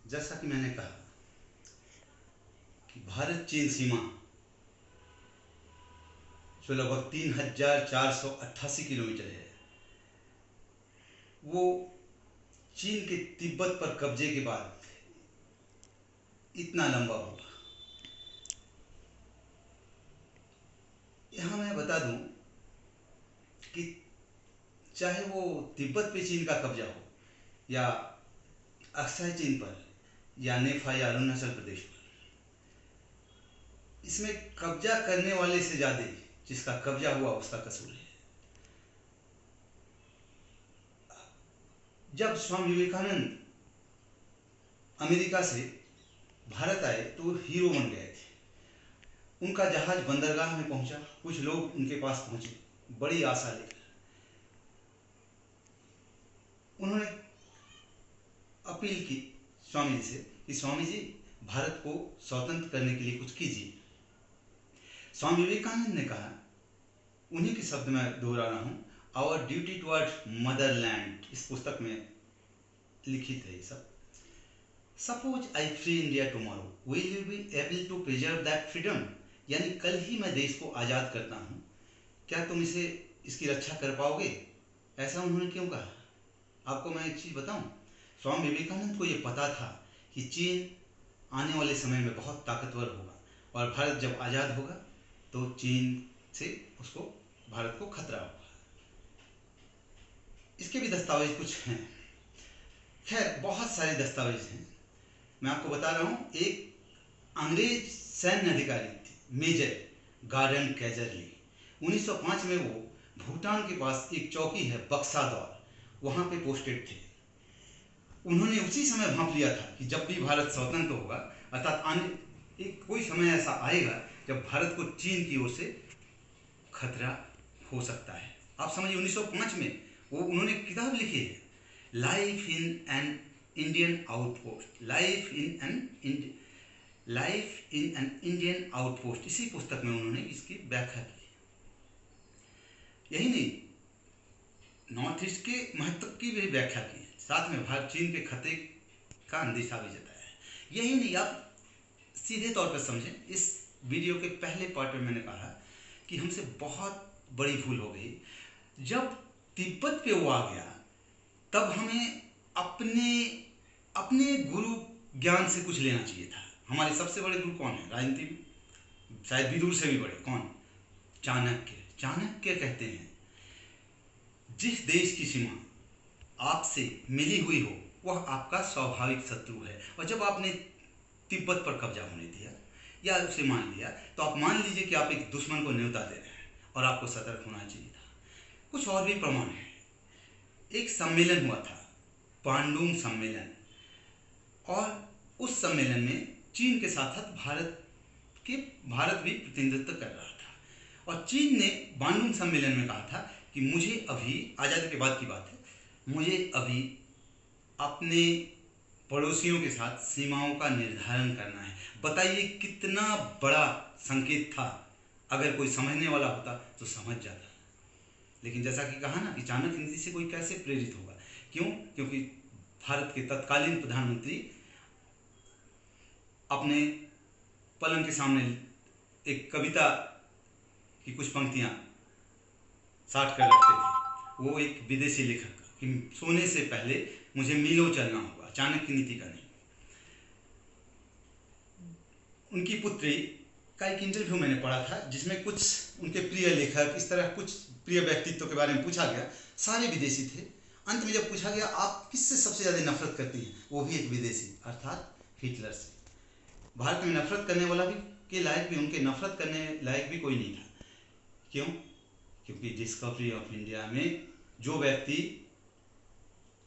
जैसा कि मैंने कहा कि भारत चीन सीमा जो लगभग 3,488 किलोमीटर है, वो चीन के तिब्बत पर कब्जे के बाद इतना लंबा होगा। यहाँ मैं बता दूं कि चाहे वो तिब्बत पे चीन का कब्जा हो या अक्साई चीन पर या नेपाल या अरुणाचल प्रदेश पर, इसमें कब्जा करने वाले से ज़्यादा जिसका कब्जा हुआ उसका कसूर है। जब स्वामी विवेकानंद अमेरिका से भारत आए तो हीरो बन गए थे। उनका जहाज बंदरगाह में पहुंचा, कुछ लोग उनके पास पहुंचे बड़ी आशा लेकर। उन्होंने अपील की स्वामी जी से कि स्वामी जी, भारत को स्वतंत्र करने के लिए कुछ कीजिए। स्वामी विवेकानंद ने कहा, उन्हीं के शब्द में दोहरा रहा हूँ, आवर ड्यूटी टुवर्ड्स मदरलैंड, इस पुस्तक में लिखित है ये सब। Suppose I free India tomorrow, will you be able to preserve that freedom, यानी कल ही मैं देश को आज़ाद करता हूँ, क्या तुम इसकी रक्षा कर पाओगे? ऐसा उन्होंने क्यों कहा? आपको मैं एक चीज़ बताऊं, स्वामी विवेकानंद को ये पता था कि चीन आने वाले समय में बहुत ताकतवर होगा और भारत जब आज़ाद होगा तो चीन से भारत को खतरा होगा। इसके भी दस्तावेज कुछ हैं, खैर बहुत सारे दस्तावेज हैं। मैं आपको बता रहा हूँ, एक अंग्रेज सैन्य अधिकारी थे, मेजर गार्डन कैजरली। 1905 में वो भूटान के पास एक चौकी है बक्सादौर, वहाँ पे पोस्टेड थे। उन्होंने उसी समय भांप लिया था कि जब भी भारत स्वतंत्र होगा, अर्थात एक कोई समय ऐसा आएगा जब भारत को चीन की ओर से खतरा हो सकता है। आप समझिए, 1905 में उन्होंने किताब लिखी है, life in an Indian outpost, life in an Indian outpost. इसी पुस्तक में उन्होंने इसकी व्याख्या की। यही नहीं, नॉर्थ ईस्ट के महत्व की भी व्याख्या की है, साथ में भारत चीन के खतरे का अंदेशा भी जताया है। यही नहीं, आप सीधे तौर पर समझें, इस वीडियो के पहले पार्ट में मैंने कहा कि हमसे बहुत बड़ी भूल हो गई। जब तिब्बत पे वो आ गया तब हमें अपने गुरु ज्ञान से कुछ लेना चाहिए था। हमारे सबसे बड़े गुरु कौन है राजनीति में? शायद विदुर से भी बड़े। कौन? चाणक्य। चाणक्य कहते हैं, जिस देश की सीमा आपसे मिली हुई हो वह आपका स्वाभाविक शत्रु है। और जब आपने तिब्बत पर कब्जा होने दिया या उसे मान लिया, तो आप मान लीजिए कि आप एक दुश्मन को न्योता दे रहे हैं और आपको सतर्क होना चाहिए था। कुछ और भी प्रमाण है। एक सम्मेलन हुआ था, बांडुंग सम्मेलन, और उस सम्मेलन में चीन के साथ साथ भारत भी प्रतिनिधित्व कर रहा था। और चीन ने बांडुंग सम्मेलन में कहा था कि मुझे अभी, आज़ादी के बाद की बात है, मुझे अभी अपने पड़ोसियों के साथ सीमाओं का निर्धारण करना है। बताइए कितना बड़ा संकेत था। अगर कोई समझने वाला होता तो समझ जाता। लेकिन जैसा कि कहा ना कि चाणक्य नीति से कोई कैसे प्रेरित होगा? क्यों? क्योंकि भारत के तत्कालीन प्रधानमंत्री अपने पलंग के सामने एक कविता की कुछ पंक्तियां साट कर रखते थे। वो एक विदेशी लेखक कि सोने से पहले मुझे मीलों चलना होगा, चाणक्य नीति का नहीं। उनकी पुत्री का एक इंटरव्यू मैंने पढ़ा था जिसमें कुछ उनके प्रिय लेखक, इस तरह कुछ प्रिय व्यक्तित्व के बारे में पूछा गया। सारे विदेशी थे। अंत में जब पूछा गया आप किससे सबसे ज़्यादा नफरत करती हैं, वो भी एक विदेशी, अर्थात हिटलर से। भारत में नफरत करने वाला भी के लायक भी, उनके नफरत करने लायक भी कोई नहीं था। क्यों? क्योंकि डिस्कवरी ऑफ इंडिया में जो व्यक्ति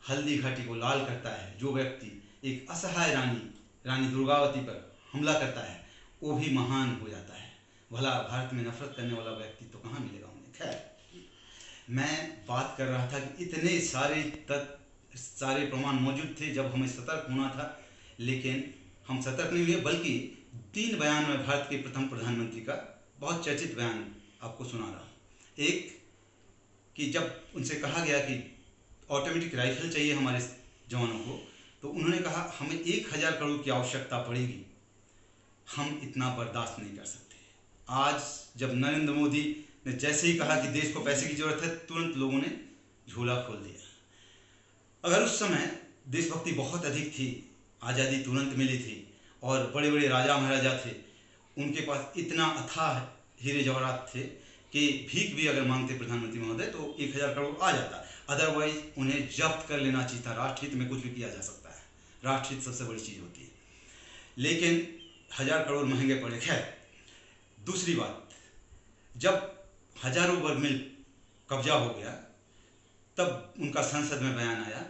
हल्दी घाटी को लाल करता है, जो व्यक्ति एक असहाय रानी दुर्गावती पर हमला करता है, वो भी महान हो जाता है। भला भारत में नफरत करने वाला व्यक्ति तो कहाँ मिलेगा उन्हें? खैर, मैं बात कर रहा था कि इतने सारे प्रमाण मौजूद थे जब हमें सतर्क होना था, लेकिन हम सतर्क नहीं हुए। बल्कि 3 बयान में भारत के प्रथम प्रधानमंत्री का बहुत चर्चित बयान आपको सुना रहा हूँ। एक कि जब उनसे कहा गया कि ऑटोमेटिक राइफल चाहिए हमारे जवानों को, तो उन्होंने कहा हमें 1,000 करोड़ की आवश्यकता पड़ेगी, हम इतना बर्दाश्त नहीं कर सकते। आज जब नरेंद्र मोदी ने जैसे ही कहा कि देश को पैसे की जरूरत है, तुरंत लोगों ने झोला खोल दिया। अगर उस समय देशभक्ति बहुत अधिक थी, आज़ादी तुरंत मिली थी और बड़े बड़े राजा महाराजा थे, उनके पास इतना अथाह हीरे जवाहरात थे कि भीख भी अगर मांगते प्रधानमंत्री महोदय तो 1,000 करोड़ आ जाता। अदरवाइज उन्हें जब्त कर लेना चाहिए था। राष्ट्रहित में कुछ भी किया जा सकता है, राष्ट्रहित सबसे बड़ी चीज़ होती है, लेकिन 1,000 करोड़ महंगे पड़े। खैर, दूसरी बात, जब हजारों वर्ग मील कब्जा हो गया, तब उनका संसद में बयान आया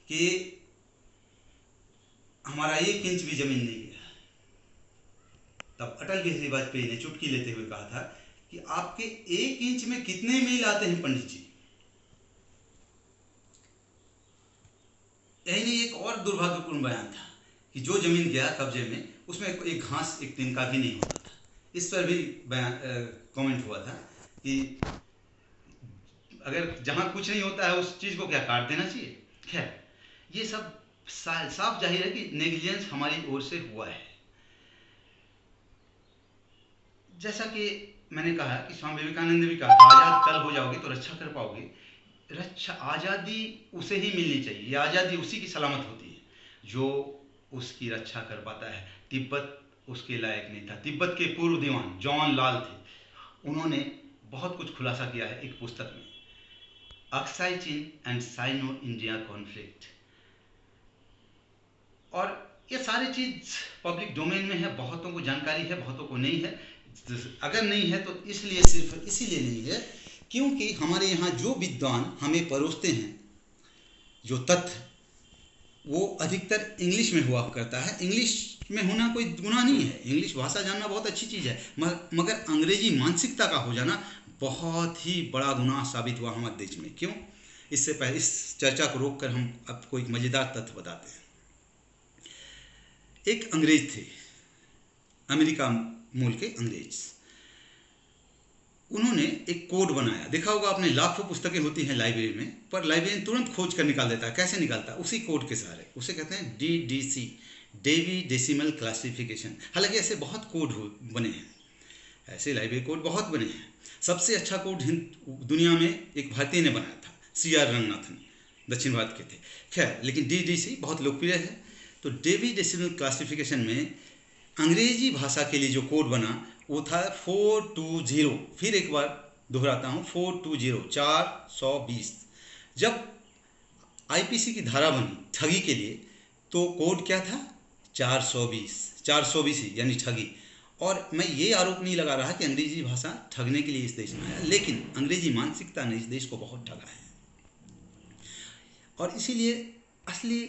कि हमारा 1 इंच भी जमीन नहीं गया। तब अटल बिहारी वाजपेयी ने चुटकी लेते हुए कहा था कि आपके 1 इंच में कितने मील आते हैं पंडित जी। यही नहीं, एक और दुर्भाग्यपूर्ण बयान था कि जो जमीन गया कब्जे में, उसमें एक घास, एक तिनका भी नहीं होता था। इस पर भी बयान कमेंट हुआ था कि अगर जहां कुछ नहीं होता है उस चीज़ को क्या काट देना चाहिए। खैर, ये सब साफ जाहिर है कि नेग्लिजेंस हमारी ओर से हुआ है। जैसा कि मैंने कहा कि स्वामी विवेकानंद ने भी कहा था, आज़ाद कल हो जाओगे तो रक्षा कर पाओगे। रक्षा, आज़ादी उसे ही मिलनी चाहिए, ये आज़ादी उसी की सलामत होती है जो उसकी रक्षा कर पाता है। तिब्बत उसके लायक नहीं था। तिब्बत के पूर्व दीवान जॉन लाल थे, उन्होंने बहुत कुछ खुलासा किया है एक पुस्तक में, अक्साई चीन एंड साइनो इंडिया कॉन्फ्लिक्ट। और ये सारी चीज़ पब्लिक डोमेन में है, बहुतों को जानकारी है, बहुतों को नहीं है। अगर नहीं है तो इसलिए, सिर्फ इसीलिए नहीं है क्योंकि हमारे यहाँ जो विद्वान हमें परोसते हैं, जो तथ्य, वो अधिकतर इंग्लिश में हुआ करता है। इंग्लिश में होना कोई गुनाह नहीं है, इंग्लिश भाषा जानना बहुत अच्छी चीज़ है, मगर अंग्रेजी मानसिकता का हो जाना बहुत ही बड़ा गुनाह साबित हुआ हमारे देश में। क्यों? इससे पहले इस चर्चा को रोककर हम आपको एक मज़ेदार तथ्य बताते हैं। एक अंग्रेज थे, अमेरिका मूल के अंग्रेज, उन्होंने एक कोड बनाया। देखा होगा आपने, लाखों पुस्तकें होती हैं लाइब्रेरी में, पर लाइब्रेरियन तुरंत खोज कर निकाल देता है। कैसे निकालता है? उसी कोड के सहारे। उसे कहते हैं DDC, डेवी डेसिमल क्लासिफिकेशन। हालांकि ऐसे बहुत कोड बने हैं, ऐसे लाइब्रेरी कोड बहुत बने हैं। सबसे अच्छा कोड दुनिया में एक भारतीय ने बनाया था, CR रंगनाथन, दक्षिण भारत के थे। खैर, लेकिन DDC बहुत लोकप्रिय है। तो डेवी डेसिमल क्लासिफिकेशन में अंग्रेजी भाषा के लिए जो कोड बना वो था 420। फिर एक बार दोहराता हूँ, 420, 420। जब IPC की धारा बनी ठगी के लिए, तो कोड क्या था? 420, 420 यानी ठगी। और मैं ये आरोप नहीं लगा रहा कि अंग्रेजी भाषा ठगने के लिए इस देश में आया, लेकिन अंग्रेजी मानसिकता ने इस देश को बहुत ठगा है। और इसीलिए असली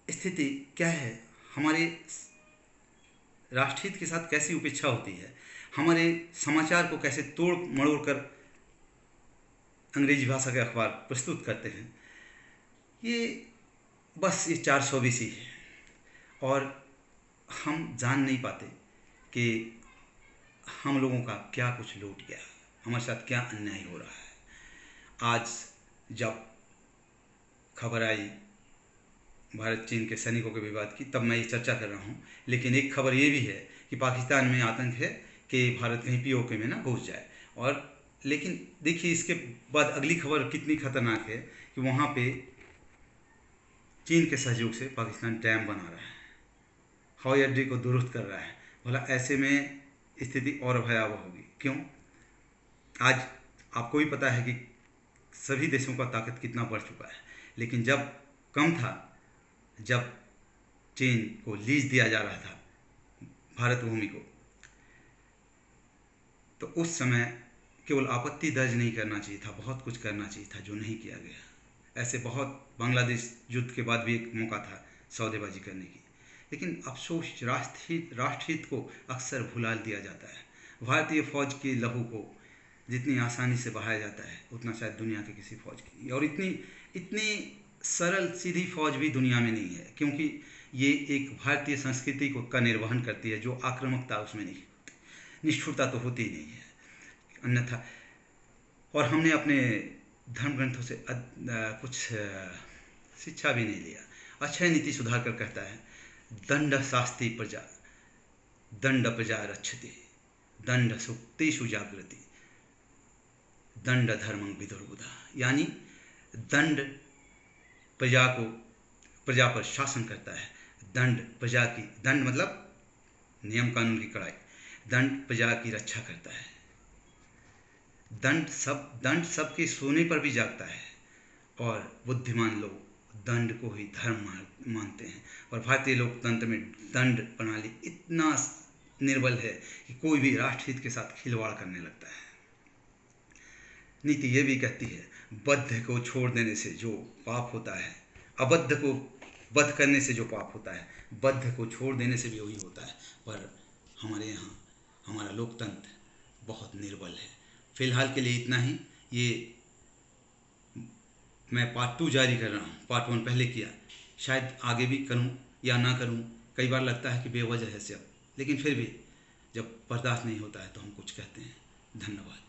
स्थिति क्या है, हमारे राष्ट्रहित के साथ कैसी उपेक्षा होती है, हमारे समाचार को कैसे तोड़ मरोड़ कर अंग्रेजी भाषा के अखबार प्रस्तुत करते हैं, ये बस ये 420 ही है। और हम जान नहीं पाते कि हम लोगों का क्या कुछ लूट गया, हमारे साथ क्या अन्याय हो रहा है। आज जब खबर आई भारत चीन के सैनिकों के विवाद की, तब मैं ये चर्चा कर रहा हूँ। लेकिन एक खबर ये भी है कि पाकिस्तान में आतंक है कि भारत कहीं POK में ना घुस जाए। और लेकिन देखिए, इसके बाद अगली खबर कितनी खतरनाक है कि वहाँ पे चीन के सहयोग से पाकिस्तान डैम बना रहा है, हवाई अड्डे को दुरुस्त कर रहा है। भला ऐसे में स्थिति और भयावह होगी। क्यों? आज आपको भी पता है कि सभी देशों का ताकत कितना बढ़ चुका है, लेकिन जब कम था, जब चीन को लीज दिया जा रहा था भारत भूमि को, तो उस समय केवल आपत्ति दर्ज नहीं करना चाहिए था, बहुत कुछ करना चाहिए था, जो नहीं किया गया। ऐसे बहुत, बांग्लादेश युद्ध के बाद भी एक मौका था सौदेबाजी करने की, लेकिन अफसोस राष्ट्रहित को अक्सर भुला दिया जाता है। भारतीय फौज के लहू को जितनी आसानी से बहाया जाता है, उतना शायद दुनिया के किसी फौज की, और इतनी सरल सीधी फौज भी दुनिया में नहीं है, क्योंकि ये एक भारतीय संस्कृति का निर्वहन करती है, जो आक्रामकता उसमें नहीं, निष्ठुरता तो होती ही नहीं है अन्यथा। और हमने अपने धर्म ग्रंथों से कुछ शिक्षा भी नहीं लिया, अक्षय नीति सुधाकर कहता है, दंड शास्ति प्रजा, दंड प्रजा रक्षति, दंड सुक्तेषु जागृति, दंड धर्मं विदुर्बुधा। यानी दंड प्रजा पर शासन करता है, दंड मतलब नियम कानून की कड़ाई, दंड प्रजा की रक्षा करता है, दंड सबके सोने पर भी जागता है, और बुद्धिमान लोग दंड को ही धर्म मानते हैं। और भारतीय लोकतंत्र में दंड प्रणाली इतना निर्बल है कि कोई भी राष्ट्रहित के साथ खिलवाड़ करने लगता है। नीति ये भी कहती है, बद्ध को छोड़ देने से जो पाप होता है, अबद्ध को वध करने से जो पाप होता है, बद्ध को छोड़ देने से भी वही होता है। पर हमारे यहाँ हमारा लोकतंत्र बहुत निर्बल है। फिलहाल के लिए इतना ही। ये मैं पार्ट 2 जारी कर रहा हूँ, पार्ट 1 पहले किया, शायद आगे भी करूँ या ना करूँ। कई बार लगता है कि बेवजह है सब, लेकिन फिर भी जब बर्दाश्त नहीं होता है तो हम कुछ कहते हैं। धन्यवाद।